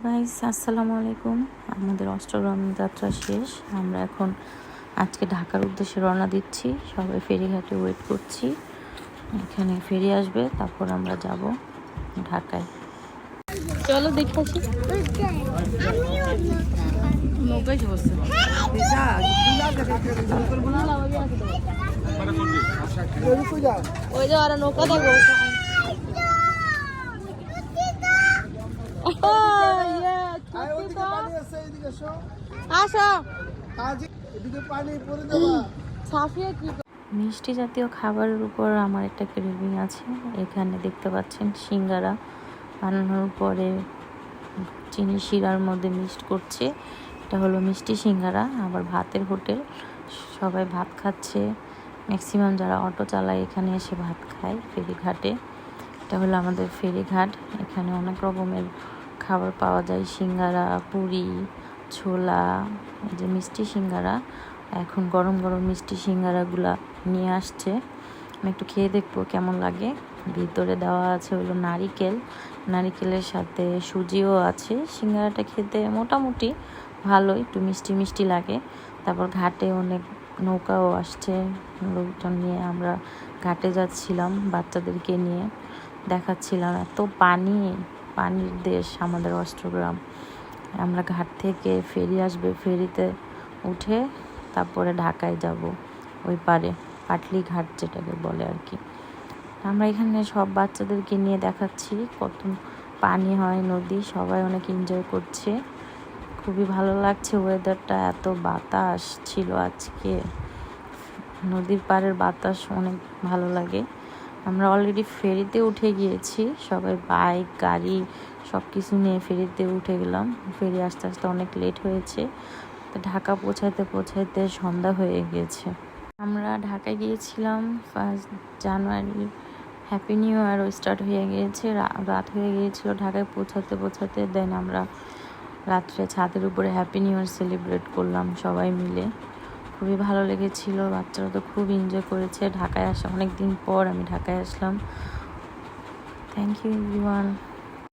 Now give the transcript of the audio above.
Guys, আসসালামু আলাইকুম। আমাদের অষ্টগ্রাম যাত্রা শেষ। আমরা এখন আজকে ঢাকার উদ্দেশ্যে রওনা দিচ্ছি। সবাই ফেরিঘাটে ওয়েট করছি, এখানে ফেরি আসবে, তারপর আমরা যাব ঢাকায়। চলো দেখে আসি। নৌকায় বসছে ওই যে ওরা নৌকা দেখো। মিষ্টি জাতীয় খাবারের উপর আমার একটা ক্রেভিং আছে। এখানে দেখতে পাচ্ছেন সিঙ্গারা বানানোর পরে চিনি শিরার মধ্যে মিক্সড করছে। এটা হলো মিষ্টি সিঙ্গারা। আবার ভাতের হোটেল, সবাই ভাত খাচ্ছে। ম্যাক্সিমাম যারা অটো চালায় এখানে এসে ভাত খায় ফেরিঘাটে। এটা হলো আমাদের ফেরিঘাট। এখানে অনেক রকমের খাবার পাওয়া যায়, সিঙ্গারা, পুরি, ছোলা, এই যে মিষ্টি সিঙ্গারা। এখন গরম গরম মিষ্টি সিঙ্গারাগুলা নিয়ে আসছে। আমি একটু খেয়ে দেখবো কেমন লাগে। ভিতরে দেওয়া আছে হলো নারিকেলের সাথে সুজিও আছে। সিঙ্গারাটা খেতে মোটামুটি ভালো, একটু মিষ্টি মিষ্টি লাগে। তারপর ঘাটে অনেক নৌকাও আসছে, লোকজন নিয়ে আমরা ঘাটে যাচ্ছিলাম বাচ্চাদেরকে নিয়ে। দেখাচ্ছিলাম এত পানির দেশ আমাদের অষ্টগ্রাম। আমরা ঘাট থেকে ফেরি আসবে, ফেরিতে উঠে তারপরে ঢাকায় যাব, ওই পারে পাটলি ঘাট যেটাকে বলে আর কি। আমরা এখানে সব বাচ্চাদেরকে নিয়ে দেখাচ্ছি কত পানি হয়, নদী। সবাই অনেক এনজয় করছে, খুবই ভালো লাগছে ওয়েদারটা। এত বাতাস ছিল আজকে, নদীর পাড়ের বাতাস অনেক ভালো লাগে। আমরা অলরেডি ফেরিতে উঠে গিয়েছি, সবাই বাইক গাড়ি সব কিছু নিয়ে ফেরিতে উঠে গেলাম। ফেরি আস্তে আস্তে অনেক লেট হয়েছে, তো ঢাকা পৌঁছাইতে সন্ধ্যা হয়ে গিয়েছে। আমরা ঢাকায় গিয়েছিলাম 1 জানুয়ারি। হ্যাপি নিউ ইয়ারও স্টার্ট হয়ে গিয়েছে, রাত হয়ে গিয়েছিল ঢাকায় পৌঁছাতে। দেন আমরা রাত্রে ছাদের উপরে হ্যাপি নিউ ইয়ার সেলিব্রেট করলাম সবাই মিলে। খুবই ভালো লেগেছিল, বাচ্চারা তো খুব এনজয় করেছে। ঢাকায় আসা অনেক দিন পর আমি ঢাকায় আসলাম। Thank you everyone.